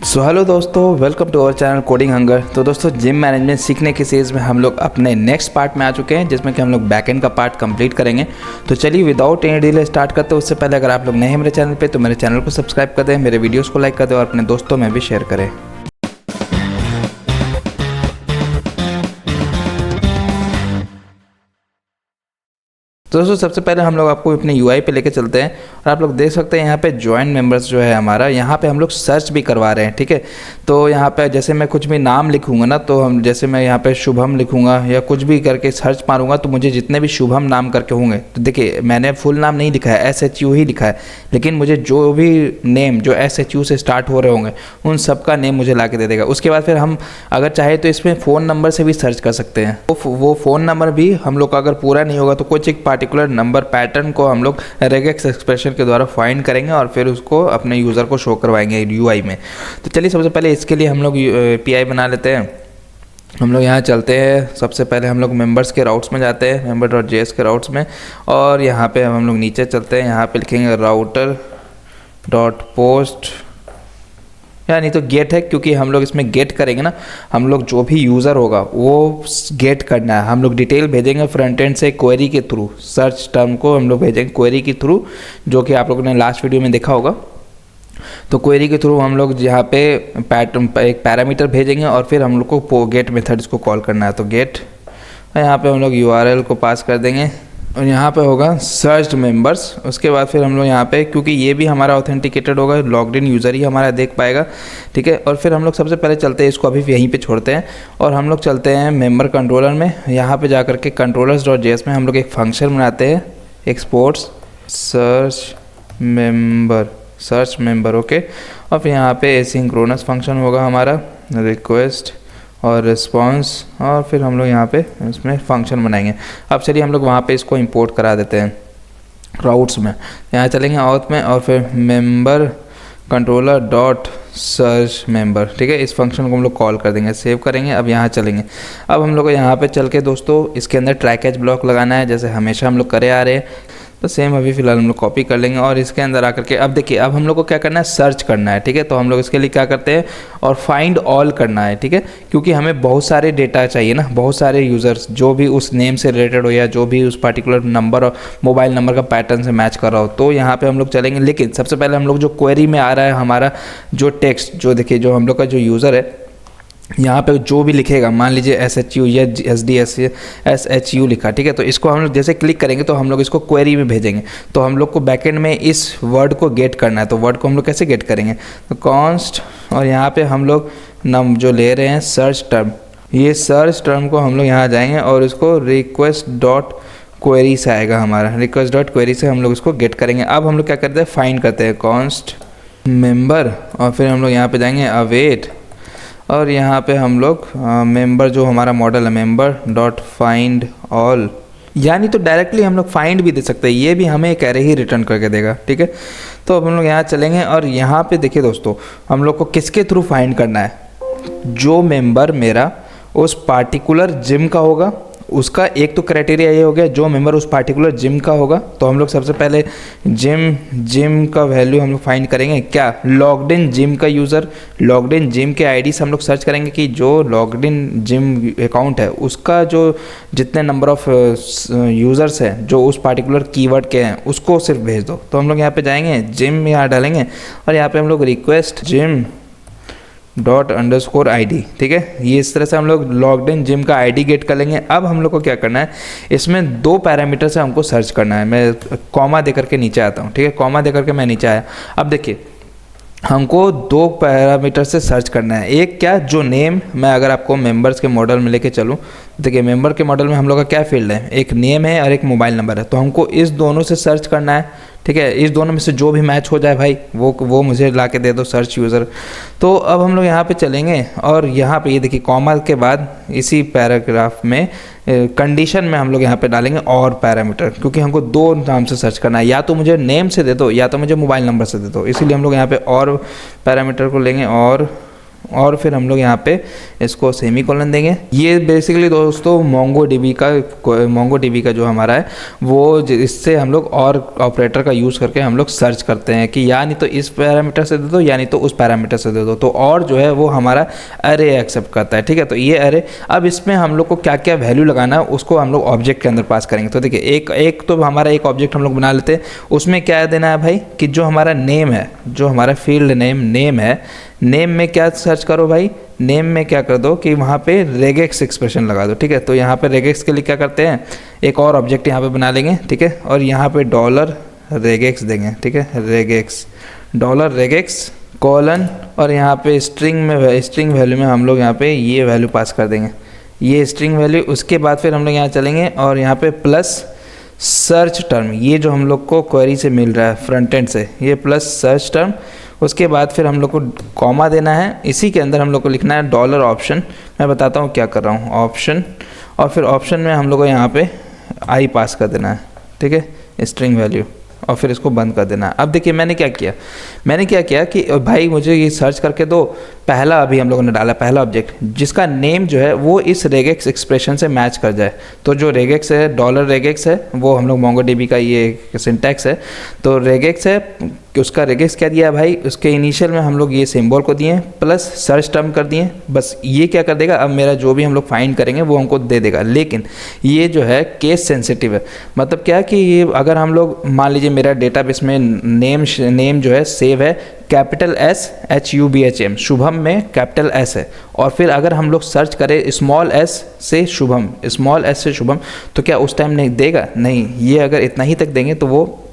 Hello दोस्तों, welcome to our channel coding hunger. तो दोस्तों, जिम मैनेजमेंट सीखने की सीरीज़ में हम लोग अपने नेक्स्ट पार्ट में आ चुके हैं, जिसमें कि हम लोग बैकएंड का पार्ट कंप्लीट करेंगे। तो चलिए विदाउट एनी डिले स्टार्ट करते हैं। उससे पहले अगर आप लोग नए हैं मेरे चैनल पे तो मेरे चैनल को सब्सक्राइब कर दें, मेरे वीडियोस को लाइक कर दें और अपने दोस्तों में भी शेयर करें। तो दोस्तों, सबसे पहले हम लोग आपको अपने यूआई पे लेके चलते हैं और आप लोग देख सकते हैं यहाँ पे ज्वाइन मेंबर्स जो है हमारा, यहाँ पे हम लोग सर्च भी करवा रहे हैं। ठीक है, तो यहाँ पे जैसे मैं कुछ भी नाम लिखूंगा ना, तो हम जैसे मैं यहाँ पे शुभम लिखूंगा या कुछ भी करके सर्च मारूंगा तो मुझे जितने भी शुभम नाम करके होंगे, तो देखिए मैंने फुल नाम नहीं लिखा है, SHU ही लिखा है, लेकिन मुझे जो भी नेम जो SHU से स्टार्ट हो रहे होंगे उन सब का नेम मुझे ला के दे देगा। उसके बाद फिर हम अगर चाहे तो इसमें फ़ोन नंबर से भी सर्च कर सकते हैं। वो फ़ोन नंबर भी हम लोग का अगर पूरा नहीं होगा तो कुछ एक पार्टिकुलर नंबर पैटर्न को हम लोग रेगेक्स एक्सप्रेशन के द्वारा फाइंड करेंगे और फिर उसको अपने यूज़र को शो करवाएंगे यूआई में। तो चलिए सबसे पहले इसके लिए हम लोग पीआई बना लेते हैं। हम लोग यहाँ चलते हैं, सबसे पहले हम लोग मेंबर्स के राउट्स में जाते हैं, member.js के राउट्स में, और यहाँ पे हम लोग नीचे चलते हैं। यहाँ पे लिखेंगे router.post, या नहीं तो गेट है, क्योंकि हम लोग इसमें गेट करेंगे ना, हम लोग जो भी यूज़र होगा वो गेट करना है। हम लोग डिटेल भेजेंगे फ्रंट एंड से क्वेरी के थ्रू, सर्च टर्म को हम लोग भेजेंगे क्वेरी के थ्रू, जो कि आप लोगों ने लास्ट वीडियो में देखा होगा। तो क्वेरी के थ्रू हम लोग यहाँ पे एक पैरामीटर भेजेंगे और फिर हम लोग को गेट मेथड इसको कॉल करना है। तो गेट, यहाँ पे हम लोग URL को पास कर देंगे और यहाँ पे होगा सर्च मेंबर्स। उसके बाद फिर हम लोग यहाँ पे, क्योंकि ये भी हमारा ऑथेंटिकेटेड होगा, लॉग्ड इन यूज़र ही हमारा देख पाएगा। ठीक है, और फिर हम लोग सबसे पहले चलते हैं, इसको अभी यहीं पे छोड़ते हैं और हम लोग चलते हैं मेंबर कंट्रोलर में। यहाँ पे जा करके controllers.js में हम लोग एक फंक्शन बनाते हैं, एक्सपोर्ट्स सर्च मेंबर। ओके, और फिर यहाँ पे एसिंक्रोनस फंक्शन होगा हमारा, रिक्वेस्ट और रिस्पॉन्स, और फिर हम लोग यहाँ पे इसमें फंक्शन बनाएंगे। अब चलिए हम लोग वहाँ पे इसको इंपोर्ट करा देते हैं राउट्स में। यहाँ चलेंगे आउट में और फिर member controller dot search member. ठीक है, इस फंक्शन को हम लोग कॉल कर देंगे, सेव करेंगे। अब यहाँ चलेंगे, अब हम लोग को यहाँ पे चल के दोस्तों इसके अंदर ट्राई कैच ब्लॉक लगाना है, जैसे हमेशा हम लोग करे आ रहे हैं। तो सेम अभी फिलहाल हम लोग कॉपी कर लेंगे और इसके अंदर आकर के अब देखिए, अब हम लोग को क्या करना है, सर्च करना है। ठीक है, तो हम लोग इसके लिए क्या करते हैं, और फाइंड ऑल करना है। ठीक है, क्योंकि हमें बहुत सारे डेटा चाहिए ना, बहुत सारे यूज़र्स जो भी उस नेम से रिलेटेड हो या जो भी उस पर्टिकुलर नंबर और मोबाइल नंबर का पैटर्न से मैच कर रहा हो। तो यहाँ पे हम लोग चलेंगे, लेकिन सबसे पहले हम लोग जो क्वेरी में आ रहा है हमारा जो टेक्स्ट, जो देखिए जो हम लोग का जो यूज़र है यहाँ पे जो भी लिखेगा, मान लीजिए SHU या SHU लिखा। ठीक है, तो इसको हम लोग जैसे क्लिक करेंगे तो हम लोग इसको क्वेरी में भेजेंगे। तो हम लोग को बैकएंड में इस वर्ड को गेट करना है। तो वर्ड को हम लोग कैसे गेट करेंगे, तो कॉन्स्ट, और यहाँ पे हम लोग नम जो ले रहे हैं सर्च टर्म, ये सर्च टर्म को हम लोग यहाँ जाएंगे और इसको रिक्वेस्ट डॉट क्वेरी से आएगा हमारा, रिक्वेस्ट डॉट क्वेरी से हम लोग इसको गेट करेंगे। अब हम लोग क्या करते हैं, फाइंड करते हैं कॉन्स्ट मेंबर, और फिर हम लोग यहाँ पे जाएंगे अवेट, और यहाँ पे हम लोग मेंबर जो हमारा मॉडल है, मेंबर डॉट फाइंड ऑल, यानी तो डायरेक्टली हम लोग फाइंड भी दे सकते हैं, ये भी हमें एक एरे ही रिटर्न करके देगा। ठीक है, तो अब हम लोग यहाँ चलेंगे और यहाँ पे देखिए दोस्तों, हम लोग को किसके थ्रू फाइंड करना है, जो मेंबर मेरा उस पार्टिकुलर जिम का होगा, उसका एक तो क्राइटेरिया ये हो गया, जो मेंबर उस पार्टिकुलर जिम का होगा। तो हम लोग सबसे पहले जिम का वैल्यू हम लोग फाइंड करेंगे, क्या, लॉग्ड इन जिम का यूज़र, लॉग्ड इन जिम के आईडी से हम लोग सर्च करेंगे कि जो लॉग्ड इन जिम अकाउंट है उसका जो जितने नंबर ऑफ यूज़र्स हैं जो उस पार्टिकुलर कीवर्ड के हैं उसको सिर्फ भेज दो। तो हम लोग यहाँ पे जाएंगे, जिम यहाँ डालेंगे और यहाँ पे हम लोग request gym dot underscore ID। ठीक है, ये इस तरह से हम लोग लॉग्ड इन जिम का ID गेट कर लेंगे। अब हम लोग को क्या करना है, इसमें दो पैरामीटर से हमको सर्च करना है। मैं कॉमा दे करके नीचे आता हूँ। ठीक है, कॉमा दे करके मैं नीचे आया। अब देखिए हमको दो पैरामीटर से सर्च करना है। एक क्या, जो नेम, मैं अगर आपको मेंबर्स के मॉडल में लेके चलूँ, देखिए मेंबर के मॉडल में हम लोग का क्या फील्ड है, एक नेम है और एक मोबाइल नंबर है। तो हमको इस दोनों से सर्च करना है। ठीक है, इस दोनों में से जो भी मैच हो जाए भाई वो मुझे ला के दे दो सर्च यूज़र। तो अब हम लोग यहाँ पे चलेंगे और यहाँ पे ये देखिए कॉमा के बाद इसी पैराग्राफ में कंडीशन में हम लोग यहाँ पे डालेंगे और पैरामीटर, क्योंकि हमको दो नाम से सर्च करना है, या तो मुझे नेम से दे दो या तो मुझे मोबाइल नंबर से दे दो। इसीलिए हम लोग यहाँ पे और पैरामीटर को लेंगे और और फिर हम लोग यहाँ पे इसको सेमीकोलन देंगे। ये बेसिकली दोस्तों मोंगोडीबी का जो हमारा है वो इससे हम लोग और ऑपरेटर का यूज़ करके हम लोग सर्च करते हैं कि या नहीं तो इस पैरामीटर से दे दो या नहीं तो उस पैरामीटर से दे दो, तो और जो है वो हमारा अरे एक्सेप्ट करता है। ठीक है, तो ये अरे, अब इसमें हम लोग को क्या क्या वैल्यू लगाना है उसको हम लोग ऑब्जेक्ट के अंदर पास करेंगे। तो देखिए एक तो हमारा एक ऑब्जेक्ट हम लोग बना लेते हैं, उसमें क्या देना है भाई कि जो हमारा नेम है, जो हमारा फील्ड नेम है, नेम में क्या सर्च करो भाई, नेम में क्या कर दो कि वहाँ पे रेगेक्स एक्सप्रेशन लगा दो। ठीक है, तो यहाँ पे रेगेक्स के लिए क्या करते हैं, एक और ऑब्जेक्ट यहाँ पे बना लेंगे। ठीक है, और यहाँ पे डॉलर रेगेक्स देंगे। ठीक है, रेगेक्स, डॉलर रेगेक्स कॉलन, और यहाँ पे स्ट्रिंग वैल्यू में हम लोग यहाँ पे ये वैल्यू पास कर देंगे, ये स्ट्रिंग वैल्यू। उसके बाद फिर हम लोग यहाँ चलेंगे और यहाँ पे प्लस सर्च टर्म, ये जो हम लोग को क्वेरी से मिल रहा है फ्रंट एंड से, ये प्लस सर्च टर्म। उसके बाद फिर हम लोग को कॉमा देना है, इसी के अंदर हम लोग को लिखना है डॉलर ऑप्शन। मैं बताता हूँ क्या कर रहा हूँ, ऑप्शन, और फिर ऑप्शन में हम लोग को यहाँ पे आई पास कर देना है। ठीक है, स्ट्रिंग वैल्यू, और फिर इसको बंद कर देना। अब देखिए मैंने क्या किया कि भाई मुझे ये सर्च करके दो, पहला अभी हम लोगों ने डाला पहला ऑब्जेक्ट जिसका नेम जो है वो इस रेगेक्स एक्सप्रेशन से मैच कर जाए। तो जो रेगेक्स है, डॉलर रेगेक्स है, वो हम लोग मोंगोडीबी का ये सिंटैक्स है। तो रेगेक्स है कि उसका रेगेक्स क्या दिया भाई, उसके इनिशियल में हम लोग ये सिंबल को दिए प्लस सर्च टर्म कर दिए। बस ये क्या कर देगा, अब मेरा जो भी हम लोग फाइंड करेंगे वो हमको दे देगा। लेकिन ये जो है केस सेंसिटिव है, मतलब क्या कि ये अगर हम लोग मान लीजिए मेरा डेटाबेस में नेम जो है सेव है कैपिटल SHUBHM, शुभम में कैपिटल S है, और फिर अगर हम लोग सर्च करें स्मॉल s से शुभम, तो क्या उस टाइम नहीं देगा? नहीं, ये अगर इतना ही तक देंगे तो वो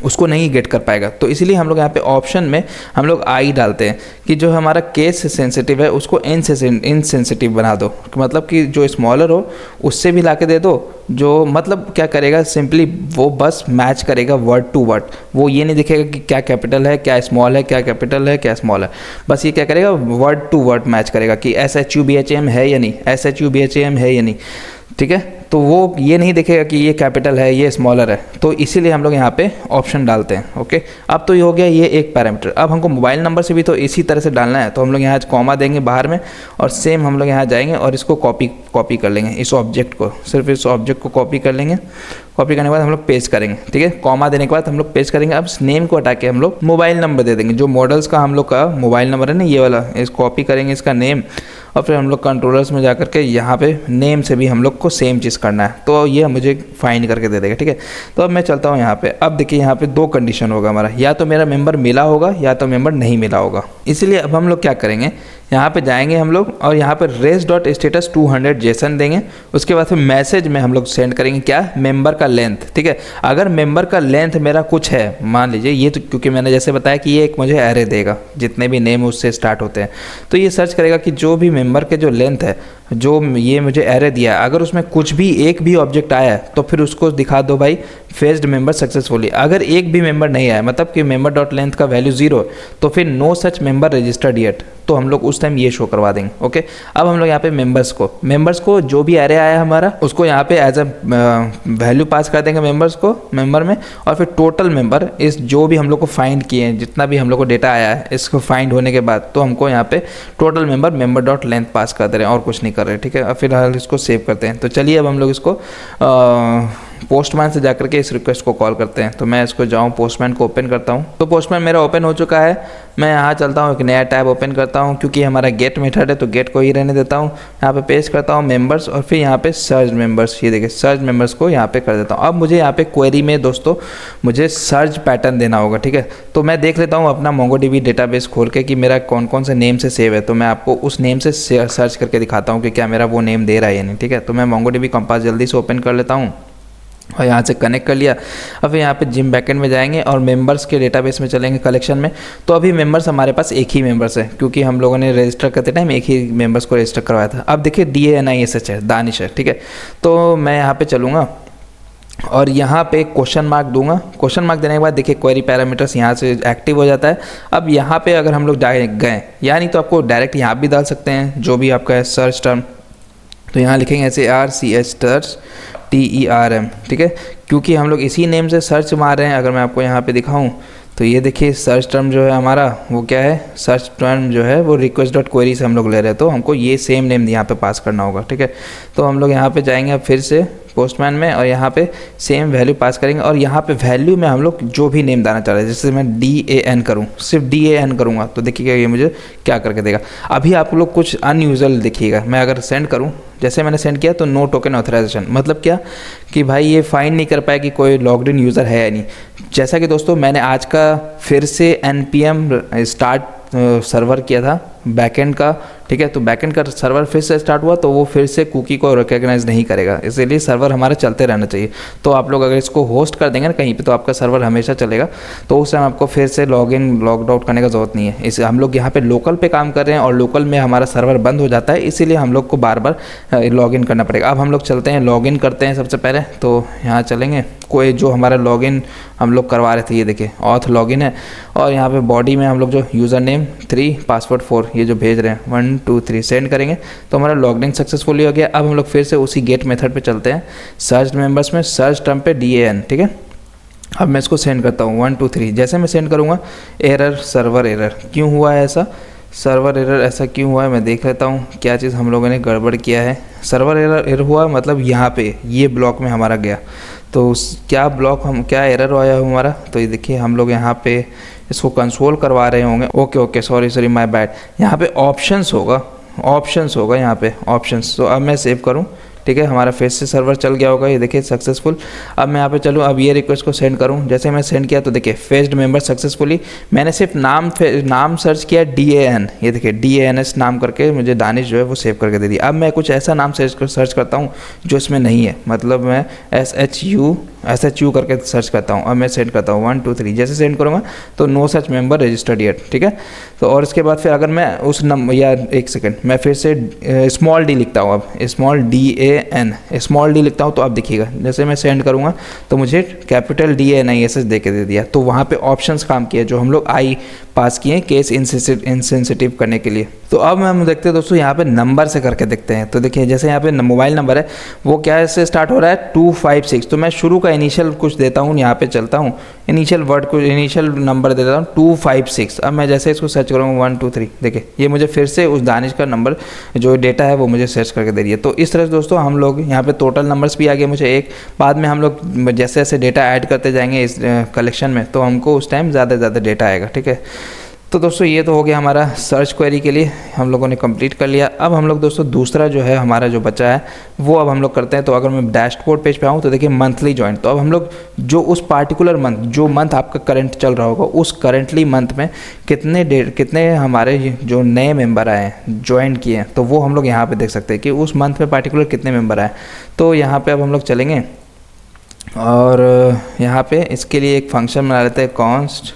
उसको नहीं गेट कर पाएगा। तो इसीलिए हम लोग यहाँ पे ऑप्शन में हम लोग आई डालते हैं कि जो हमारा केस सेंसिटिव है उसको इनसेंसिटिव बना दो, मतलब कि जो स्मॉलर हो उससे भी लाके दे दो, जो मतलब क्या करेगा, सिंपली वो बस मैच करेगा वर्ड टू वर्ड, वो ये नहीं दिखेगा कि क्या कैपिटल है क्या स्मॉल है, क्या कैपिटल है क्या स्मॉल है, बस ये क्या करेगा वर्ड टू वर्ड मैच करेगा कि SHUBHM है या नहीं, SHUBHM है या नहीं। ठीक है, तो वो ये नहीं देखेगा कि ये कैपिटल है ये स्मॉलर है, तो इसीलिए हम लोग यहाँ पे ऑप्शन डालते हैं। ओके, अब तो ये हो गया ये एक पैरामीटर। अब हमको मोबाइल नंबर से भी तो इसी तरह से डालना है, तो हम लोग यहाँ कॉमा देंगे बाहर में, और सेम हम लोग यहाँ जाएंगे और इसको कॉपी कर लेंगे, इस ऑब्जेक्ट को, सिर्फ इस ऑब्जेक्ट को कॉपी कर लेंगे। कॉपी करने के बाद हम लोग पेस्ट करेंगे। ठीक है, कॉमा देने के बाद हम लोग पेस्ट करेंगे। अब नेम को हटा के हम लोग मोबाइल नंबर दे देंगे, जो मॉडल्स का हम लोग का मोबाइल नंबर है ना ये वाला, इस कॉपी करेंगे इसका नेम, और फिर हम लोग कंट्रोलर्स में जाकर के यहाँ पे नेम से भी हम लोग को सेम चीज़ करना है, तो ये मुझे फाइंड करके दे देगा। ठीक है, तो अब मैं चलता हूँ यहाँ पे। अब देखिए यहाँ पे दो कंडीशन होगा हमारा, या तो मेरा मेंबर मिला होगा या तो मेंबर नहीं मिला होगा। इसलिए अब हम लोग क्या करेंगे, यहाँ पे जाएंगे हम लोग और यहाँ पे res.status 200 जेसन देंगे। उसके बाद फिर मैसेज में हम लोग सेंड करेंगे क्या, मेंबर का लेंथ। ठीक है, अगर मेंबर का लेंथ मेरा कुछ है, मान लीजिए ये, तो क्योंकि मैंने जैसे बताया कि ये एक मुझे एरे देगा जितने भी नेम उससे स्टार्ट होते हैं, तो ये सर्च करेगा कि जो भी मेंबर के जो लेंथ है, जो ये मुझे एरे दिया है, अगर उसमें कुछ भी एक भी ऑब्जेक्ट आया है तो फिर उसको दिखा दो भाई फेच्ड मेंबर सक्सेसफुली। अगर एक भी मेंबर नहीं आया, मतलब कि मेंबर डॉट लेंथ का वैल्यू 0, तो फिर no such member registered yet, तो हम लोग उस टाइम ये शो करवा देंगे। ओके, अब हम लोग यहाँ पे मेंबर्स को जो भी एरे आया हमारा उसको यहाँ पे एज अ वैल्यू पास कर देंगे मेंबर्स को, मेंबर में, और फिर टोटल मेंबर इस जो भी हम लोग को फाइंड किए हैं, जितना भी हम लोग को डेटा आया है, इसको फाइंड होने के बाद तो हमको यहाँ पे टोटल मेंबर डॉट लेंथ पास कर दे रहे हैं और कुछ नहीं कर रहे। ठीक है, अब फिलहाल इसको सेव करते हैं। तो चलिए अब हम लोग इसको पोस्टमैन से जाकर के इस रिक्वेस्ट को कॉल करते हैं। तो मैं इसको जाऊँ पोस्टमैन को ओपन करता हूँ। तो पोस्टमैन मेरा ओपन हो चुका है। मैं यहाँ चलता हूँ, एक नया टैब ओपन करता हूँ, क्योंकि हमारा गेट मेथड है तो गेट को ही रहने देता हूँ। यहाँ पे पेस्ट करता हूँ मेंबर्स, और फिर यहाँ पे सर्च मेंबर्स, ये देखिए सर्च मेंबर्स को यहाँ पे कर देता हूँ। अब मुझे यहाँ पे क्वेरी में दोस्तों मुझे सर्च पैटर्न देना होगा। ठीक है, तो मैं देख लेता हूँ अपना मोंगोडीबी डेटाबेस खोल के कि मेरा कौन कौन से नेम से सेव है, तो मैं आपको उस नेम से सर्च करके दिखाता हूँ कि क्या मेरा वो नेम दे रहा है या नहीं। ठीक है, तो मैं मोंगोडीबी कंपास जल्दी से ओपन कर लेता हूँ और यहाँ से कनेक्ट कर लिया। अब यहाँ पे जिम बैकएंड में जाएंगे और मेंबर्स के डेटाबेस में चलेंगे कलेक्शन में। तो अभी मेंबर्स हमारे पास एक ही मेंबर्स है, क्योंकि हम लोगों ने रजिस्टर करते टाइम एक ही मेंबर्स को रजिस्टर करवाया था। अब देखिए DANISH है, दानिश है। ठीक है, तो मैं यहाँ पे चलूँगा और यहाँ पे क्वेश्चन मार्क दूंगा। क्वेश्चन मार्क देने के बाद देखिए क्वेरी पैरामीटर्स यहाँ से एक्टिव हो जाता है। अब यहाँ पे अगर हम लोग गए, यानी तो आपको डायरेक्ट यहाँ भी डाल सकते हैं जो भी आपका है सर्च टर्म, तो यहाँ लिखेंगे SARCH सर्च TERM। ठीक है, क्योंकि हम लोग इसी नेम से सर्च मार रहे हैं। अगर मैं आपको यहाँ पे दिखाऊं तो ये देखिए सर्च टर्म जो है हमारा वो क्या है, सर्च टर्म जो है वो रिक्वेस्ट डॉट क्वेरी से हम लोग ले रहे हैं, तो हमको ये सेम नेम यहाँ पे पास करना होगा, ठीक है। तो हम लोग यहाँ पे जाएंगे अब फिर से पोस्टमैन में और यहाँ पे सेम वैल्यू पास करेंगे और यहाँ पे वैल्यू में हम लोग जो भी नेम डालना चाह रहे हैं, जैसे मैं DAN करूँ, सिर्फ DAN करूँगा तो देखिएगा ये मुझे क्या करके देगा। अभी आप लोग कुछ अनयूजुअल देखिएगा, मैं अगर सेंड करूँ, जैसे मैंने सेंड किया तो नो टोकन ऑथराइजेशन, मतलब क्या कि भाई ये फाइंड नहीं कर पाया कि कोई लॉग्ड इन यूज़र है या नहीं। जैसा कि दोस्तों मैंने आज का फिर से NPM स्टार्ट सर्वर किया था बैकएंड का, ठीक है। तो बैकएंड का सर्वर फिर से स्टार्ट हुआ तो वो फिर से कुकी को रिकॉग्नाइज नहीं करेगा, इसीलिए सर्वर हमारा चलते रहना चाहिए। तो आप लोग अगर इसको होस्ट कर देंगे ना कहीं पे तो आपका सर्वर हमेशा चलेगा, तो उस टाइम आपको फिर से लॉगिन लॉग आउट करने का ज़रूरत नहीं है। इसे हम लोग यहाँ पे लोकल पे काम कर रहे हैं और लोकल में हमारा सर्वर बंद हो जाता है, इसीलिए हम लोग को बार बार लॉगिन करना पड़ेगा। अब हम लोग चलते हैं लॉगिन करते हैं सबसे पहले, तो यहाँ चलेंगे, कोई जो हमारा लॉगिन हम लोग करवा रहे थे, ये देखिए ऑथ लॉगिन है और यहाँ पे बॉडी में हम लोग जो यूज़र नेम 3 पासवर्ड 4 ये जो भेज रहे हैं 1 2 3 सेंड करेंगे तो हमारा लॉगिन सक्सेसफुली हो गया। अब हम लोग फिर से उसी गेट मेथड पे चलते हैं, सर्च मेंबर्स में सर्च टर्म पे DAN, ठीक है। अब मैं इसको सेंड करता हूँ 1 2 3, जैसे मैं सेंड करूँगा एरर, सर्वर एरर क्यों हुआ है ऐसा, सर्वर एरर ऐसा क्यों हुआ है मैं देख लेता हूँ क्या चीज़ हम लोगों ने गड़बड़ किया है। सर्वर एरर हुआ मतलब यहाँ पे ये ब्लॉक में हमारा गया, तो क्या ब्लॉक हम क्या एरर आया हमारा, तो ये देखिए हम लोग यहाँ पे इसको कंसोल करवा रहे होंगे। ओके सॉरी माय बैड, यहाँ पे ऑप्शंस होगा यहाँ पे ऑप्शंस। तो अब मैं सेव करूँ, ठीक है, हमारा फेस से सर्वर चल गया होगा, ये देखिए सक्सेसफुल। अब मैं यहाँ पे चलूँ, अब ये रिक्वेस्ट को सेंड करूँ, जैसे मैं सेंड किया तो देखिए फेस्ड मेंबर सक्सेसफुली। मैंने सिर्फ नाम सर्च किया DAN, ये देखिए DANS नाम करके मुझे दानिश जो है वो सेव करके दे दिया। अब मैं कुछ ऐसा नाम सर्च करता हूँ जो इसमें नहीं है, मतलब मैं SHU करके सर्च करता हूँ। अब मैं सेंड करता हूँ 1 2 3, जैसे सेंड करूँगा तो no such member registered yet, ठीक है। तो और इसके बाद फिर अगर मैं उस या एक सेकेंड मैं फिर से स्मॉल d लिखता हूँ, अब स्मॉल D लिखता हूँ, तो अब देखिएगा जैसे मैं सेंड करूँगा तो मुझे कैपिटल DANISS दे के दे दिया। तो वहाँ पे ऑप्शंस काम किए जो हम लोग आई पास किए केस इनसेंसिटिव करने के लिए। तो अब हम देखते हैं दोस्तों यहाँ पे नंबर से करके देखते हैं। तो देखिए जैसे यहाँ पे मोबाइल नंबर है वो क्या से स्टार्ट हो रहा है 256, तो मैं शुरू का इनिशियल कुछ देता हूँ, यहाँ पे चलता हूँ इनिशियल वर्ड को, इनिशियल नंबर देता हूँ 256। अब मैं जैसे इसको सर्च करूँगा 1 2 3, देखिए ये मुझे फिर से उस दानिश का नंबर जो डेटा है वो मुझे सर्च करके दे रही है। तो इस तरह से दोस्तों हम लोग यहाँ पे टोटल नंबर्स भी आ गए मुझे एक, बाद में हम लोग जैसे जैसे डेटा ऐड करते जाएंगे इस कलेक्शन में तो हमको उस टाइम ज़्यादा से ज़्यादा डेटा आएगा, ठीक है। तो दोस्तों ये तो हो गया हमारा सर्च क्वेरी के लिए, हम लोगों ने कंप्लीट कर लिया। अब हम लोग दोस्तों दूसरा जो है हमारा जो बचा है वो अब हम लोग करते हैं। तो अगर मैं डैशबोर्ड पेज पे आऊँ तो देखिए मंथली ज्वाइन, तो अब हम लोग जो उस पार्टिकुलर मंथ जो मंथ आपका करंट चल रहा होगा उस करंटली मंथ में कितने हमारे जो नए मेंबर आए हैं ज्वाइन किए हैं, तो वो हम लोग यहाँ पर देख सकते हैं कि उस मंथ में पार्टिकुलर कितने मेंबर आए। तो यहाँ पर अब हम लोग चलेंगे और यहाँ पे इसके लिए एक फंक्शन बना लेते हैं कॉन्स्ट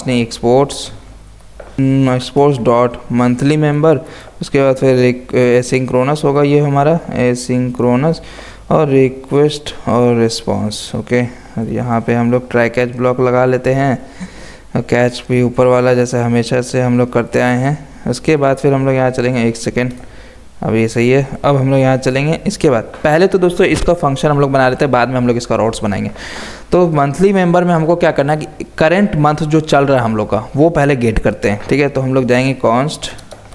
नहीं, एक्सपोर्ट्स डॉट मंथली मेंबर। उसके बाद फिर एक एसिंक्रोनस होगा ये हमारा एसिंक्रोनस और रिक्वेस्ट और रिस्पांस, ओके। और यहाँ पे हम लोग ट्राई कैच ब्लॉक लगा लेते हैं, कैच भी ऊपर वाला जैसे हमेशा से हम लोग करते आए हैं। उसके बाद फिर हम लोग यहाँ चलेंगे, एक सेकेंड, अब ये सही है। अब हम लोग यहाँ चलेंगे, इसके बाद पहले तो दोस्तों इसका फंक्शन हम लोग बना लेते हैं, बाद में हम लोग इसका रोड्स बनाएंगे। तो मंथली मेंबर में हमको क्या करना है कि करंट मंथ जो चल रहा है हम लोग का वो पहले गेट करते हैं, ठीक है। तो हम लोग जाएंगे const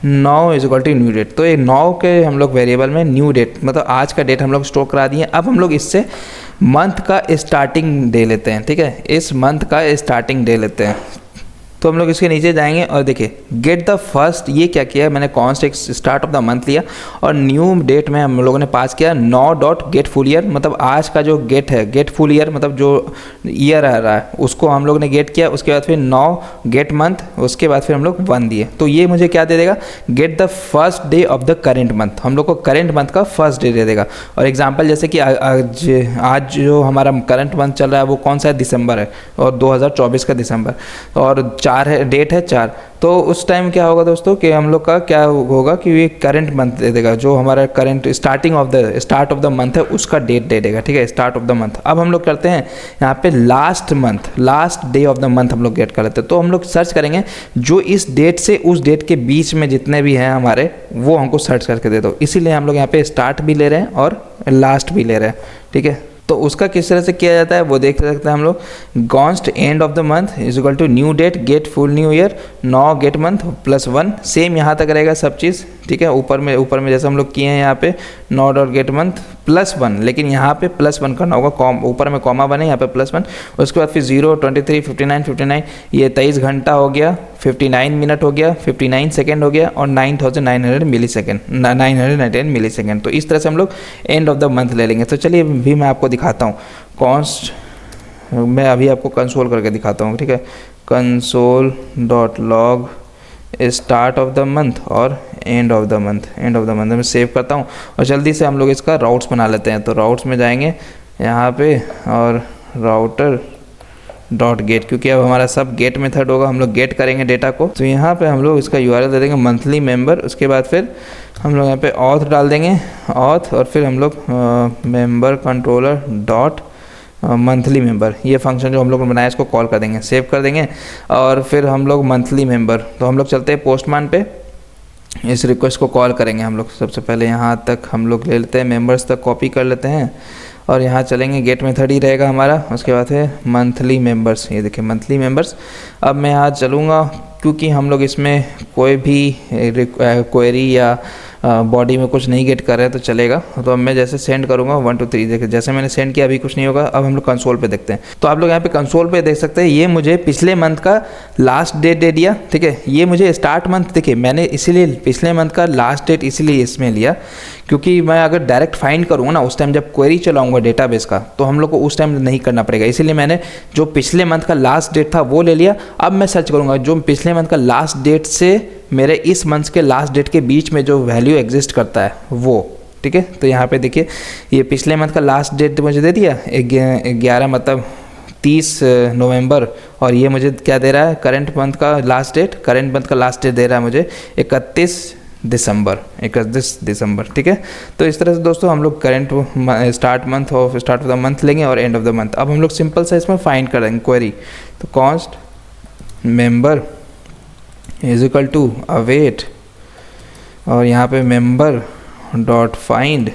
now is equal to new date, तो ये नाउ के हम लोग वेरिएबल में न्यू डेट मतलब आज का डेट हम लोग स्टोर करा दिए। अब हम लोग इससे मंथ का स्टार्टिंग डे लेते हैं, ठीक है, इस मंथ का स्टार्टिंग डे लेते हैं। तो हम लोग इसके नीचे जाएंगे और देखिए गेट द फर्स्ट, ये क्या किया मैंने कॉन्स्ट एक स्टार्ट ऑफ द मंथ लिया और न्यू डेट में हम लोगों ने पास किया नौ डॉट गेट फुल ईयर, मतलब आज का जो गेट है गेट फुल ईयर मतलब जो ईयर आ रहा है उसको हम लोग ने गेट किया। उसके बाद फिर 9 गेट मंथ, उसके बाद फिर हम लोग 1 दिए। तो ये मुझे क्या दे देगा, get the first day of the current month, हम लोग को करेंट मंथ का फर्स्ट डे दे देगा। और एग्जाम्पल जैसे कि आज जो हमारा करंट मंथ चल रहा है वो कौन सा है, दिसंबर है और 2024 का दिसंबर, और 4 है, डेट है 4। तो उस टाइम क्या होगा दोस्तों कि हम लोग का क्या होगा कि ये करंट मंथ दे देगा, जो हमारा current start of the month है उसका डेट दे देगा, ठीक है, स्टार्ट ऑफ द मंथ। अब हम लोग करते हैं यहाँ पे last month, last day of the month हम लोग गेट कर लेते हैं। तो हम लोग सर्च करेंगे जो इस डेट से उस डेट के बीच में जितने भी हैं हमारे वो हमको सर्च करके दे दो, इसीलिए हम लोग यहाँ पे स्टार्ट भी ले रहे हैं और लास्ट भी ले रहे हैं, ठीक है। तो उसका किस तरह से किया जाता है वो देख सकते हैं हम लोग। Const end of the month is equal to new date get full new year now get month +1। Same यहाँ तक रहेगा सब चीज़, ठीक है। ऊपर में जैसे हम लोग किए हैं यहाँ पे नॉट और गेट मंथ +1, लेकिन यहाँ पे +1 करना होगा, ऊपर में कॉमा बने, यहाँ पे +1। उसके बाद फिर 0, 23, 59, ये 23 घंटा हो गया, 59 मिनट हो गया, 59 सेकेंड हो गया, और 9900 मिली सेकेंड, 999 मिली सेकेंड। तो इस तरह से हम लोग एंड ऑफ द मंथ ले लेंगे। तो चलिए भी मैं आपको दिखाता हूँ कॉन्स्ट, मैं अभी आपको कंसोल करके दिखाता हूँ, ठीक है। console.log start of the month और एंड ऑफ द मंथ में सेव करता हूँ। और जल्दी से हम लोग इसका राउट्स बना लेते हैं। तो राउट्स में जाएंगे यहाँ पे और राउटर डॉट गेट, क्योंकि अब हमारा सब गेट मेथड होगा, हम लोग गेट करेंगे डेटा को। तो यहाँ पे हम लोग इसका URL दे देंगे मंथली मेंबर। उसके बाद फिर हम लोग यहाँ पे ऑथ डाल देंगे, ऑथ, और फिर हम लोग member controller dot monthly member, ये फंक्शन जो हम लोग ने बनाया इसको कॉल कर देंगे, सेव कर देंगे। और फिर हम लोग मंथली मेंबर, तो हम लोग चलते हैं पोस्टमैन पे, इस रिक्वेस्ट को कॉल करेंगे हम लोग। सबसे पहले यहाँ तक हम लोग ले लेते हैं, मेंबर्स तक कॉपी कर लेते हैं, और यहाँ चलेंगे गेट मेथड ही रहेगा हमारा। उसके बाद है मंथली मेंबर्स, ये देखिए मंथली मेंबर्स। अब मैं यहाँ चलूँगा, क्योंकि हम लोग इसमें कोई भी क्वेरी या बॉडी में कुछ नहीं गेट कर रहे हैं तो चलेगा। तो अब मैं जैसे सेंड करूँगा 1 2 3, देखिए जैसे मैंने सेंड किया अभी कुछ नहीं होगा। अब हम लोग कंसोल पे देखते हैं। तो आप लोग यहाँ पे कंसोल पे देख सकते हैं, ये मुझे पिछले मंथ का लास्ट डेट दे दिया, ठीक है। ये मुझे स्टार्ट मंथ, देखिए मैंने इसीलिए पिछले मंथ का लास्ट डेट इसीलिए इसमें लिया, क्योंकि मैं अगर डायरेक्ट फाइंड करूँगा ना, उस टाइम जब क्वेरी चलाऊँगा डेटाबेस का, तो हम लोग को उस टाइम नहीं करना पड़ेगा। इसीलिए मैंने जो पिछले मंथ का लास्ट डेट था वो ले लिया। अब मैं सर्च करूँगा जो पिछले मंथ का लास्ट डेट से मेरे इस मंथ के लास्ट डेट के बीच में जो वैल्यू एग्जिस्ट करता है वो, ठीक है। तो यहाँ पे देखिए ये पिछले मंथ का लास्ट डेट मुझे दे दिया 11 मतलब 30 नवंबर, और ये मुझे क्या दे रहा है करंट मंथ का लास्ट डेट, दे रहा है मुझे 31 दिसंबर, ठीक है। तो इस तरह से दोस्तों हम लोग current start of the month लेंगे और एंड ऑफ द मंथ। अब हम लोग सिंपल सा इसमें फाइंड करेंगे क्वेरी। तो const member is equal to await, और यहाँ पे मेंबर डॉट फाइंड।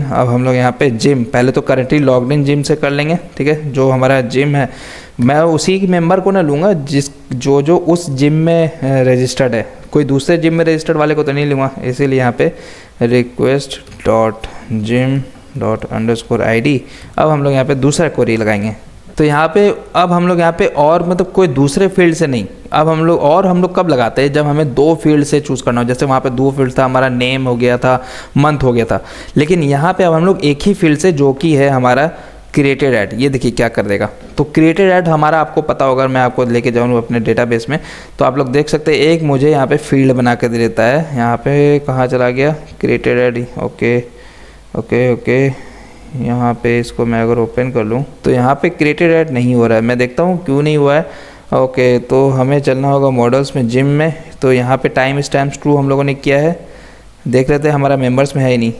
अब हम लोग यहाँ पे जिम, पहले तो करेंटली लॉग्ड इन जिम से कर लेंगे, ठीक है। जो हमारा जिम है मैं उसी मेंबर को ना लूँगा जो उस जिम में रजिस्टर्ड है, कोई दूसरे जिम में रजिस्टर्ड वाले को तो नहीं लूँगा। इसीलिए यहाँ पे request dot gym dot underscore ID। अब हम लोग यहाँ पे दूसरा क्वेरी लगाएंगे। तो यहाँ पे अब हम लोग यहाँ पे और मतलब कोई दूसरे फील्ड से नहीं, अब हम लोग कब लगाते हैं जब हमें 2 फील्ड से चूज़ करना हो। जैसे वहाँ पे 2 फील्ड था, हमारा नेम हो गया था, मंथ हो गया था, लेकिन यहाँ पे अब हम लोग एक ही फील्ड से, जो कि है हमारा क्रिएटेड ऐड। ये देखिए क्या कर देगा। तो क्रिएटेड ऐड हमारा आपको पता होगा, मैं आपको लेके जाऊँ अपने डेटाबेस में, तो आप लोग देख सकते हैं एक मुझे यहाँ पे फील्ड बना के दे देता है। यहाँ पे कहाँ चला गया क्रिएटेड ऐड, ओके यहाँ पे इसको मैं अगर ओपन कर लूँ तो यहाँ पे क्रिएटेड ऐड नहीं हो रहा है। मैं देखता हूँ क्यों नहीं हुआ है। ओके, तो हमें चलना होगा मॉडल्स में, जिम में। तो यहाँ पे टाइम स्टैम्प्स ट्रू हम लोगों ने किया है, देख लेते हैं, हमारा मेंबर्स में है ही नहीं।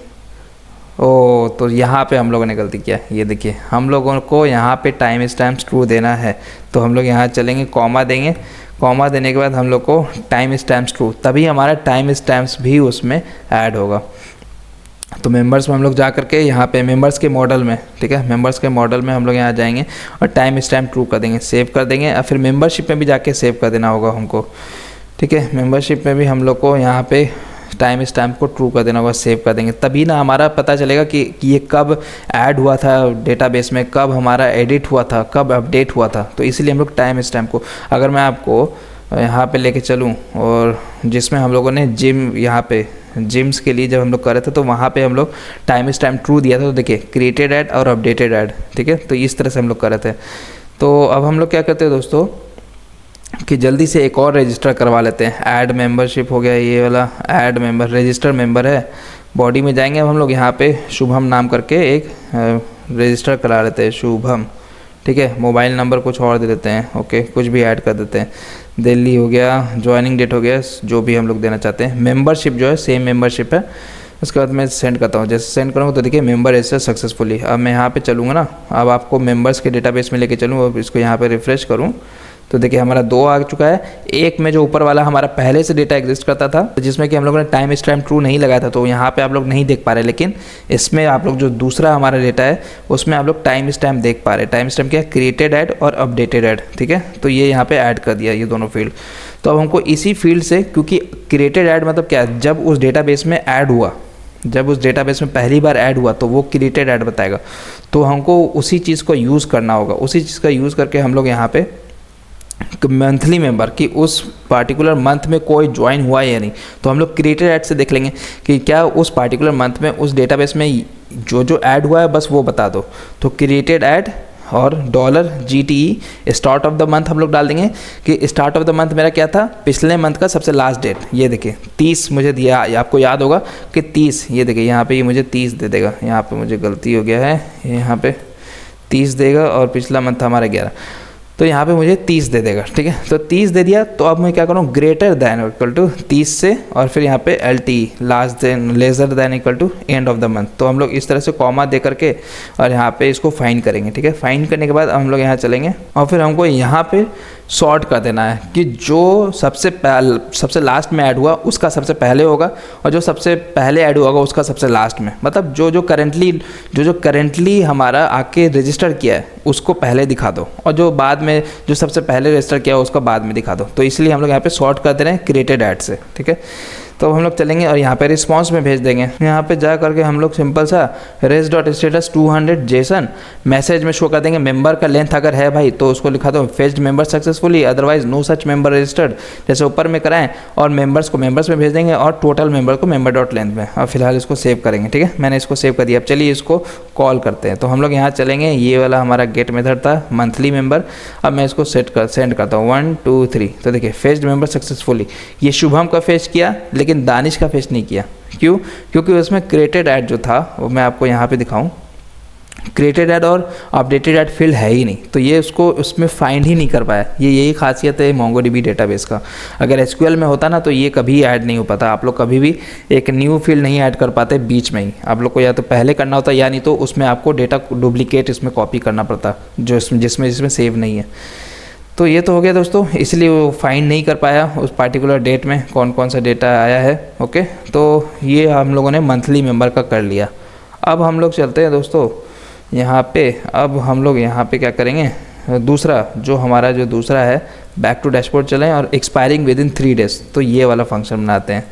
ओ, तो यहाँ पे हम लोगों ने गलती किया। ये देखिए हम लोगों को यहाँ पे टाइम स्टैम्प्स ट्रू देना है, तो हम लोग यहाँ चलेंगे, कॉमा देंगे। कॉमा देने के बाद हम लोग को टाइम स्टैम्प्स ट्रू, तभी हमारा टाइम स्टैम्प्स भी उसमें ऐड होगा। तो मेंबर्स में हम लोग जा करके यहाँ पे मेंबर्स के मॉडल में, ठीक है, मेंबर्स के मॉडल में हम लोग यहाँ जाएंगे और टाइम स्टैम्प ट्रू कर देंगे, सेव कर देंगे। और फिर मेंबरशिप में भी जाके सेव कर देना होगा हमको, ठीक है। मेंबरशिप में भी हम लोग को यहाँ पे टाइम स्टैम्प को ट्रू कर देना होगा, सेव कर देंगे। तभी ना हमारा पता चलेगा कि ये कब ऐड हुआ था डेटाबेस में, कब हमारा एडिट हुआ था, कब अपडेट हुआ था। तो इसलिए हम लोग टाइम स्टैम्प को, अगर मैं आपको यहाँ पे लेके चलूँ, और जिसमें हम लोगों ने जिम, यहाँ पे जिम्स के लिए जब हम लोग कर रहे थे तो वहाँ पे हम लोग टाइम स्टैम्प ट्रू दिया था। तो देखिए क्रिएटेड ऐड और अपडेटेड ऐड, ठीक है। तो इस तरह से हम लोग कर रहे थे। तो अब हम लोग क्या करते हैं दोस्तों कि जल्दी से एक और रजिस्टर करवा लेते हैं। ऐड मेंबरशिप हो गया, ये वाला ऐड मेंबर, रजिस्टर मेंबर है। बॉडी में जाएंगे अब हम लोग, यहाँ पे शुभम नाम करके एक रजिस्टर करा लेते हैं, शुभम, ठीक है। मोबाइल नंबर कुछ और दे देते हैं, ओके, कुछ भी ऐड कर देते हैं। दिल्ली हो गया, ज्वाइनिंग डेट हो गया, जो भी हम लोग देना चाहते हैं। मेंबरशिप जो है सेम मेंबरशिप है। उसके बाद मैं सेंड करता हूँ। जैसे सेंड करूँगा तो देखिए मेंबर रजिस्टर सक्सेसफुली। अब मैं यहाँ पे चलूँगा ना, अब आपको मेंबर्स के डेटाबेस में लेके चलूँ और इसको यहाँ पे रिफ्रेश करूँ तो देखिए हमारा 2 आ चुका है। एक में जो ऊपर वाला हमारा पहले से डेटा एग्जिस्ट करता था, जिसमें कि हम लोगों ने टाइम स्टैम्प ट्रू नहीं लगाया था, तो यहाँ पे आप लोग नहीं देख पा रहे, लेकिन इसमें आप लोग जो दूसरा हमारा डेटा है उसमें आप लोग टाइम स्टैम्प देख पा रहे हैं। टाइम स्टैम्प क्या है? क्रिएटेड ऐड और अपडेटेड ऐड, ठीक है। तो ये यहाँ पे ऐड कर दिया ये दोनों फील्ड। तो अब हमको इसी फील्ड से, क्योंकि क्रिएटेड ऐड मतलब क्या है, जब उस डेटाबेस में ऐड हुआ, जब उस डेटाबेस में पहली बार ऐड हुआ तो वो क्रिएटेड ऐड बताएगा। तो हमको उसी चीज़ को यूज़ करना होगा। उसी चीज़ का यूज़ करके हम लोग यहाँ पे मंथली मेंबर कि उस पार्टिकुलर मंथ में कोई ज्वाइन हुआ है या नहीं, तो हम लोग क्रिएटेड ऐड से देख लेंगे कि क्या उस पार्टिकुलर मंथ में उस डेटाबेस में जो ऐड हुआ है बस वो बता दो। तो क्रिएटेड ऐड और $GTE start of the month हम लोग डाल देंगे कि स्टार्ट ऑफ द मंथ मेरा क्या था, पिछले मंथ का सबसे लास्ट डेट। ये देखिए 30 मुझे दिया, आपको याद होगा कि 30, ये देखिए यहाँ पे ये मुझे 30 दे देगा। यहाँ पे मुझे गलती हो गया है, यहाँ पे 30 देगा और पिछला मंथ था हमारा 11, तो यहाँ पे मुझे 30 दे देगा, ठीक है। तो 30 दे दिया, तो अब मैं क्या करूँ, ग्रेटर दैन इक्वल टू 30 से और फिर यहाँ पे LTE last then lesser than equal to end of the month. तो हम लोग इस तरह से कॉमा दे करके और यहाँ पे इसको फाइंड करेंगे, ठीक है। फाइंड करने के बाद हम लोग यहाँ चलेंगे और फिर हमको यहाँ पे सॉर्ट कर देना है कि जो सबसे लास्ट में ऐड हुआ उसका सबसे पहले होगा और जो सबसे पहले ऐड हुआ होगा उसका सबसे लास्ट में। मतलब जो करेंटली हमारा आके रजिस्टर किया है उसको पहले दिखा दो और जो बाद में जो सबसे पहले रजिस्टर किया है उसको बाद में दिखा दो। तो इसलिए हम लोग यहाँ पे सॉर्ट कर दे रहे हैं क्रिएटेड ऐड से, ठीक है। तो हम लोग चलेंगे और यहाँ पे रिस्पांस में भेज देंगे। यहाँ पे जा करके हम लोग सिंपल सा res.status 200 JSON मैसेज में शो कर देंगे। मेंबर का लेंथ अगर है भाई तो उसको लिखा दो fetched member successfully, otherwise no such member registered, जैसे ऊपर में कराएं। और मेंबर्स को मेंबर्स में भेज देंगे और टोटल मेंबर को member.length में। अब फिलहाल इसको सेव करेंगे, ठीक है। मैंने इसको सेव कर दिया। अब चलिए इसको कॉल करते हैं। तो हम लोग यहाँ चलेंगे, ये वाला हमारा गेट मेथड था मंथली मेंबर। अब मैं इसको सेंड करता हूँ 1 2 3। तो देखिए फेच्ड मेंबर सक्सेसफुली, ये शुभम का फेच किया लेकिन दानिश का फेच नहीं किया। क्यों? क्योंकि उसमें क्रिएटेड ऐड जो था वो मैं आपको यहाँ पे दिखाऊं, क्रिएटेड ऐड और अपडेटेड ऐड फील्ड है ही नहीं, तो ये उसको उसमें फाइंड ही नहीं कर पाया। ये यही खासियत है MongoDB डेटाबेस का। अगर SQL में होता ना तो ये कभी ऐड नहीं हो पाता। आप लोग कभी भी एक न्यू फील्ड नहीं ऐड कर पाते बीच में ही। आप लोग को या तो पहले करना होता या नहीं तो उसमें आपको डेटा डुप्लीकेट इसमें कॉपी करना पड़ता जो जिसमें सेव नहीं है। तो ये तो हो गया दोस्तों, इसलिए वो फाइंड नहीं कर पाया उस पार्टिकुलर डेट में कौन कौन सा डेटा आया है। ओके, तो ये हम लोगों ने मंथली मेंबर का कर लिया। अब हम लोग चलते हैं दोस्तों यहाँ पे। अब हम लोग यहाँ पे क्या करेंगे, दूसरा जो हमारा जो दूसरा है बैक टू डैशबोर्ड चलें और एक्सपायरिंग विद इन 3 days, तो ये वाला फंक्शन बनाते हैं।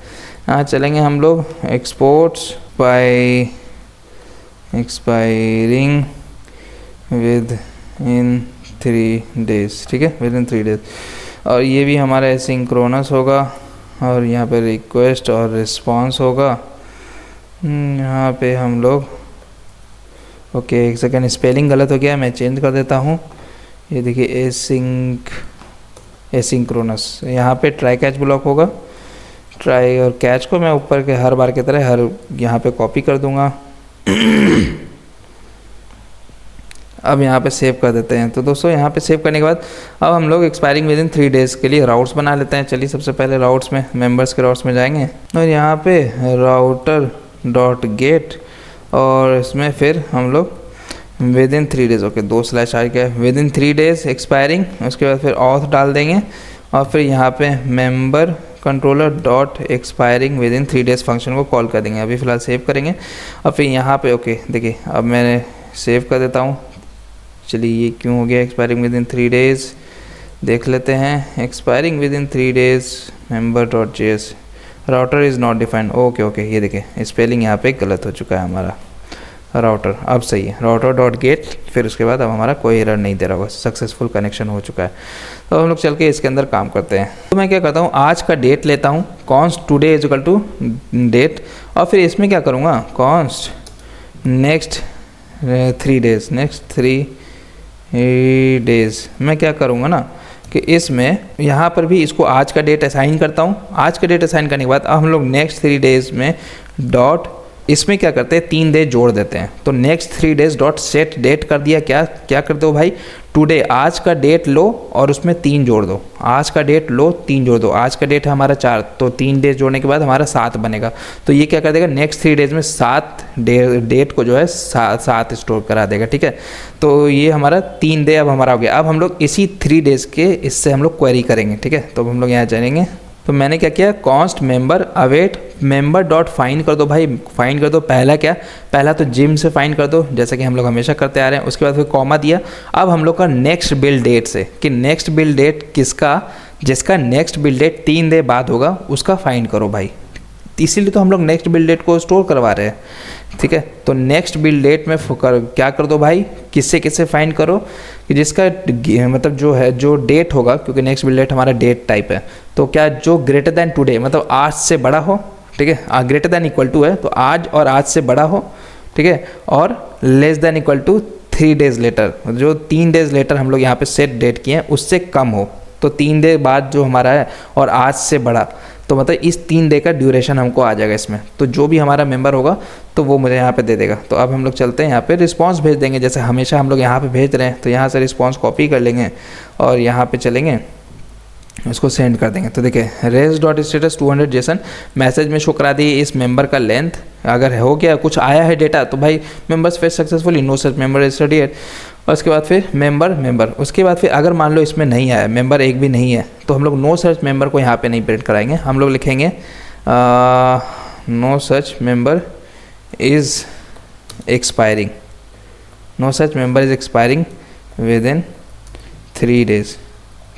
यहाँ चलेंगे हम लोग exports by expiring within 3 days, ठीक है, विद इन 3 days। और ये भी हमारा एसिंक्रोनस होगा और यहाँ पे रिक्वेस्ट और रिस्पांस होगा। यहाँ पे हम लोग ओके, एक सेकेंड, स्पेलिंग गलत हो गया, मैं चेंज कर देता हूँ। ये देखिए एसिंक्रोनस, यहाँ पे ट्राई कैच ब्लॉक होगा। ट्राई और कैच को मैं ऊपर के हर बार की तरह यहाँ पे कॉपी कर दूँगा। अब यहाँ पे सेव कर देते हैं। तो दोस्तों यहाँ पे सेव करने के बाद अब हम लोग एक्सपायरिंग विद इन 3 days के लिए राउट्स बना लेते हैं। चलिए सबसे पहले राउट्स में मेंबर्स के राउट्स में जाएंगे और यहाँ पे राउटर डॉट गेट और इसमें फिर हम लोग with in 3 days, okay 2/r क्या है, विद इन 3 days एक्सपायरिंग। उसके बाद फिर ऑथ डाल देंगे और फिर यहाँ पे member controller dot expiring within 3 days function को कॉल कर देंगे। अभी फ़िलहाल सेव करेंगे और फिर यहाँ पे ओके देखिए अब मैंने सेव कर देता हूँ। चलिए ये क्यों हो गया एक्सपायरिंग विद इन 3 days, देख लेते हैं। Expiring within 3 days member dot JS router is not defined. Okay, ये देखिए स्पेलिंग यहाँ पे गलत हो चुका है हमारा। राउटर अब सही है, राउटर डॉट गेट, फिर उसके बाद अब हमारा कोई एरर नहीं दे रहा होगा, सक्सेसफुल कनेक्शन हो चुका है। तो हम लोग चल के इसके अंदर काम करते हैं। तो मैं क्या करता हूँ, आज का डेट लेता हूँ, const today is equal to date, और फिर इसमें क्या करूँगा, const next 3 days, next 3 days मैं क्या करूँगा ना कि इसमें यहाँ पर भी इसको आज का डेट असाइन करता हूँ। आज का डेट असाइन करने के बाद अब हम लोग नेक्स्ट 3 days में डॉट इसमें क्या करते हैं 3 डे जोड़ देते हैं। तो next 3 days dot set date कर दिया, क्या कर दो भाई, टुडे, आज का डेट लो और उसमें 3 जोड़ दो, आज का डेट लो 3 जोड़ दो, आज का डेट है हमारा 4, तो 3 डेज जोड़ने के बाद हमारा 7 बनेगा। तो ये क्या कर देगा, नेक्स्ट 3 days में 7 डेट को जो है 7 स्टोर करा देगा, ठीक है। तो ये हमारा 3 डे अब हमारा हो गया। अब हम लोग इसी 3 days के इससे हम लोग क्वेरी करेंगे, ठीक है। तो हम लोग यहाँ जाएंगे, तो मैंने क्या किया, const member await member dot find कर दो भाई, फाइंड कर दो। पहला क्या, पहला तो जिम से फाइंड कर दो, जैसा कि हम लोग हमेशा करते आ रहे हैं। उसके बाद फिर कॉमा दिया। अब हम लोग का नेक्स्ट बिल डेट से, कि नेक्स्ट बिल डेट किसका, जिसका नेक्स्ट बिल डेट 3 डे बाद होगा उसका फाइंड करो भाई। इसीलिए तो हम लोग नेक्स्ट बिल डेट को स्टोर करवा रहे हैं, ठीक है। तो नेक्स्ट बिल डेट में क्या कर दो भाई, किससे फाइंड करो, कि जिसका मतलब जो है जो डेट होगा, क्योंकि नेक्स्ट बिल डेट हमारा डेट टाइप है, तो क्या जो ग्रेटर देन टुडे मतलब आज से बड़ा हो, ठीक है। ग्रेटर देन इक्वल टू है तो आज और आज से बड़ा हो, ठीक है। और less than equal to 3 days later, जो 3 days लेटर हम लोग यहाँ पे सेट डेट किए हैं उससे कम हो, तो 3 डे बाद जो हमारा है और आज से बड़ा, तो मतलब इस 3 डे का ड्यूरेशन हमको आ जाएगा इसमें। तो जो भी हमारा मेंबर होगा तो वो मुझे यहाँ पे दे देगा। तो अब हम लोग चलते हैं यहाँ पे रिस्पांस भेज देंगे, जैसे हमेशा हम लोग यहाँ पे भेज रहे हैं। तो यहाँ से रिस्पांस कॉपी कर लेंगे और यहाँ पे चलेंगे, उसको सेंड कर देंगे। तो देखिए res dot status 200 JSON message में शो करा दी इस मेंबर का लेंथ, अगर हो गया कुछ आया है डेटा तो भाई members fetch successfully, no such member registered. और उसके बाद फिर मेंबर उसके बाद फिर अगर मान लो इसमें नहीं आया, मेंबर एक भी नहीं है, तो हम लोग नो सच मेंबर को यहाँ पे नहीं प्रिंट कराएंगे। हम लोग लिखेंगे no such member is expiring, no such member is expiring within 3 days,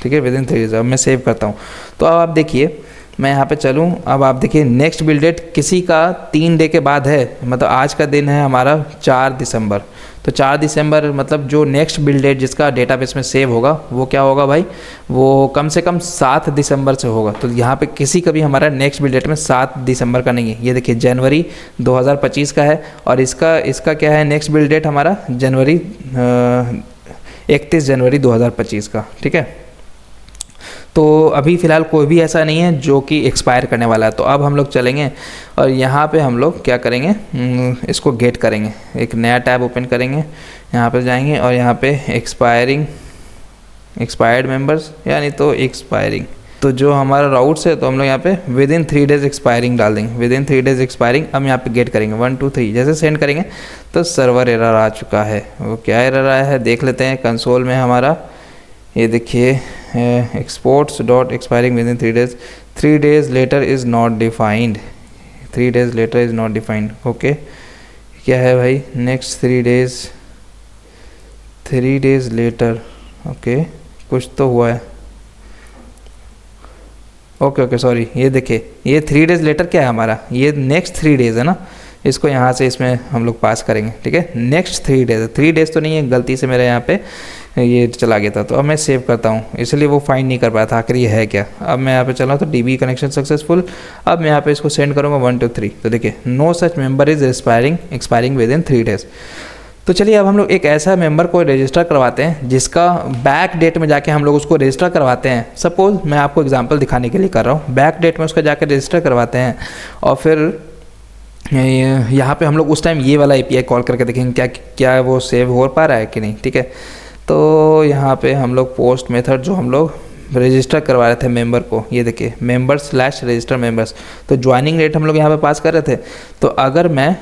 ठीक है, विद इन 3 days। अब मैं सेव करता हूँ। तो अब आप देखिए, मैं यहाँ पे चलूँ, अब आप देखिए नेक्स्ट बिल डेट किसी का 3 डे के बाद है, मतलब आज का दिन है हमारा 4 दिसंबर। तो 4 दिसंबर मतलब जो नेक्स्ट बिल डेट जिसका डेटाबेस में सेव होगा वो क्या होगा भाई, वो कम से कम 7 दिसंबर से होगा। तो यहाँ पे किसी का भी हमारा नेक्स्ट बिल डेट में 7 दिसंबर का नहीं है। ये देखिए जनवरी 2025 का है और इसका क्या है नेक्स्ट बिल डेट हमारा जनवरी 31 जनवरी 2025 का, ठीक है। तो अभी फ़िलहाल कोई भी ऐसा नहीं है जो कि एक्सपायर करने वाला है। तो अब हम लोग चलेंगे और यहाँ पे हम लोग क्या करेंगे, इसको गेट करेंगे, एक नया टैब ओपन करेंगे, यहाँ पे जाएंगे और यहाँ पे एक्सपायर्ड मेंबर्स यानी तो एक्सपायरिंग, तो जो हमारा राउट्स है तो हम लोग यहाँ पे विद इन 3 days एक्सपायरिंग डाल देंगे, विद इन 3 days एक्सपायरिंग। अब यहाँ पे गेट करेंगे 1 2 3, जैसे सेंड करेंगे तो सर्वर एरर आ चुका है। वो क्या एरर आया है देख लेते हैं कंसोल में हमारा, ये देखिए exports dot expiring within 3 days, 3 days later is not defined, 3 days later is not defined. Okay क्या है भाई, नेक्स्ट 3 days लेटर, ओके कुछ तो हुआ है। ओके सॉरी, ये देखिए ये 3 days लेटर क्या है हमारा, ये नेक्स्ट 3 days है ना, इसको यहाँ से इसमें हम लोग पास करेंगे, ठीक है। नेक्स्ट 3 days, 3 days तो नहीं है, गलती से मेरे यहाँ पे ये चला गया था। तो अब मैं सेव करता हूँ, इसलिए वो फाइंड नहीं कर पाया था आखिर ये है क्या। अब मैं यहाँ पे चला तो DB कनेक्शन सक्सेसफुल। अब मैं यहाँ पे इसको सेंड करूँगा 1 2 3। तो देखिए no such member is expiring within 3 days। तो चलिए अब हम लोग एक ऐसा मेंबर को रजिस्टर करवाते हैं जिसका बैक डेट में जाके हम लोग उसको रजिस्टर करवाते हैं। सपोज मैं आपको एग्जांपल दिखाने के लिए कर रहा हूँ, बैक डेट में उसका जाकर रजिस्टर करवाते हैं और फिर यहाँ पे हम लोग उस टाइम ये वाला API कॉल करके देखेंगे क्या वो सेव हो पा रहा है कि नहीं, ठीक है। तो यहाँ पे हम लोग पोस्ट मेथड जो हम लोग रजिस्टर करवा रहे थे मेंबर को, ये देखिए member/register members, तो ज्वाइनिंग डेट हम लोग यहाँ पे पास कर रहे थे। तो अगर मैं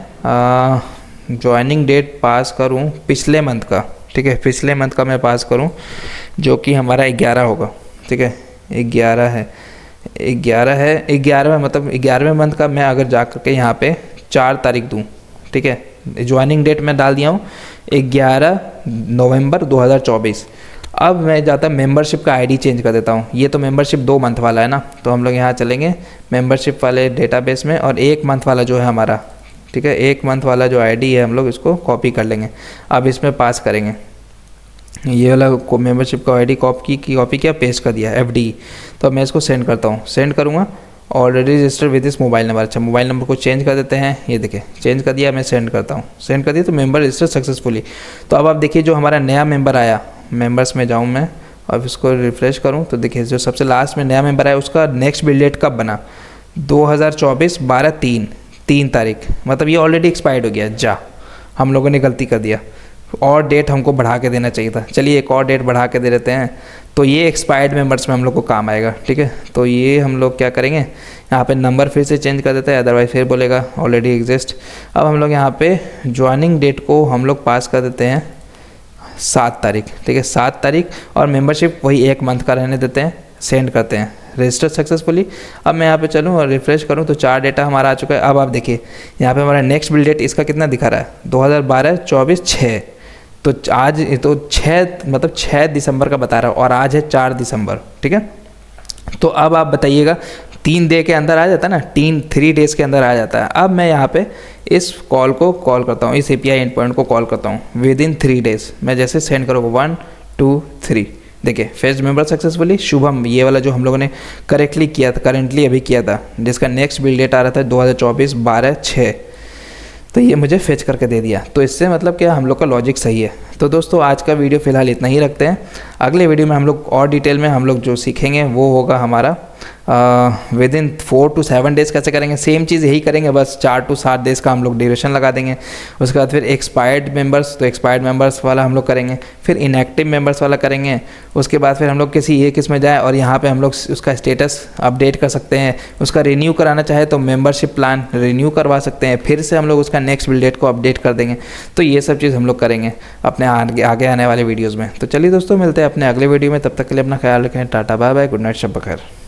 ज्वाइनिंग डेट पास करूँ पिछले मंथ का, ठीक है, पिछले मंथ का मैं पास करूँ जो कि हमारा 11 होगा, ठीक है, 11 है 11वें मतलब 11वें मंथ का मैं अगर जा कर के यहाँ पे 4 तारीख दूँ, ठीक है, ज्वाइनिंग डेट मैं डाल दिया हूँ 11 नवंबर 2024। अब मैं जाता मेंबरशिप का आईडी चेंज कर देता हूँ। ये तो मेंबरशिप 2 मंथ वाला है ना, तो हम लोग यहाँ चलेंगे मेंबरशिप वाले डेटाबेस में और 1 मंथ वाला जो है हमारा, ठीक है, 1 मंथ वाला जो आईडी है हम लोग इसको कॉपी कर लेंगे। अब इसमें पास करेंगे ये वाला मेंबरशिप का आईडी कॉपी किया, पेस्ट कर दिया FD। तो मैं इसको सेंड करता हूँ, सेंड करूँगा already register with this mobile number. अच्छा मोबाइल नंबर को चेंज कर देते हैं, ये देखिए चेंज कर दिया, मैं सेंड करता हूँ, सेंड कर दिया तो मेंबर रजिस्टर सक्सेसफुली। तो अब आप देखिए जो हमारा नया मेंबर आया, मेंबर्स में जाऊँ मैं और इसको रिफ्रेश करूँ तो देखिए जो सबसे लास्ट में नया मेंबर आया उसका नेक्स्ट बिल डेट कब बना, 2024 12/3 3 तारीख, मतलब ये ऑलरेडी एक्सपायर्ड हो गया। जा, हम लोगों ने गलती कर दिया, और डेट हमको बढ़ा के देना चाहिए था। चलिए एक और डेट बढ़ा के दे देते हैं, तो ये एक्सपायर्ड मेंबर्स में हम लोग को काम आएगा। ठीक है, तो ये हम लोग क्या करेंगे, यहाँ पे नंबर फिर से चेंज कर देते हैं, अदरवाइज फिर बोलेगा ऑलरेडी एग्जिस्ट। अब हम लोग यहाँ पे ज्वाइनिंग डेट को हम लोग पास कर देते हैं 7 तारीख। ठीक है, 7 तारीख, और मेंबरशिप वही 1 मंथ का रहने देते हैं, सेंड करते हैं, रजिस्टर सक्सेसफुली। अब मैं यहाँ पे चलूँ और रिफ्रेश करूँ तो 4 डेटा हमारा आ चुका है। अब आप देखिए यहाँ पे हमारा नेक्स्ट बिल डेट इसका कितना दिखा रहा है, 2012-24/6, तो आज तो 6 मतलब 6 दिसंबर का बता रहा है, और आज है 4 दिसंबर। ठीक है, तो अब आप बताइएगा 3 डे के अंदर आ जाता है ना, 3 डेज़ के अंदर आ जाता है। अब मैं यहाँ पे इस कॉल को कॉल करता हूँ, इस API एंड पॉइंट को कॉल करता हूँ विदिन 3 डेज़। मैं जैसे सेंड करूँगा 1 2 3, देखिए फेज मेंबर सक्सेसफुली शुभम, ये वाला जो हम लोगों ने करेक्टली किया था, करेंटली अभी किया था, जिसका नेक्स्ट बिल डेट आ रहा था 2024-12/6, तो ये मुझे फेच करके दे दिया। तो इससे मतलब क्या हम लोग का लॉजिक सही है। तो दोस्तों आज का वीडियो फ़िलहाल इतना ही रखते हैं। अगले वीडियो में हम लोग और डिटेल में हम लोग जो सीखेंगे वो होगा हमारा विदिन 4 to 7 डेज़ कैसे करेंगे। सेम चीज़ यही करेंगे, बस 4 to 7 डेज़ का हम लोग ड्यूरेशन लगा देंगे। उसके बाद फिर एक्सपायर्ड मेंबर्स, तो एक्सपायर्ड मेंबर्स वाला हम लोग करेंगे, फिर इनएक्टिव मेंबर्स वाला करेंगे। उसके बाद फिर हम लोग किसी एक इसमें जाए और यहाँ पे हम लोग उसका स्टेटस अपडेट कर सकते हैं। उसका रिन्यू कराना चाहे तो मेंबरशिप प्लान रिन्यू करवा सकते हैं, फिर से हम लोग उसका नेक्स्ट बिल डेट को अपडेट कर देंगे। तो ये सब चीज़ हम लोग करेंगे अपने आगे आने वाले वीडियोज़ में। तो चलिए दोस्तों मिलते हैं अपने अगले वीडियो में, तब तक के लिए अपना ख्याल रखें। Tata bye bye, good night, शब बखैर।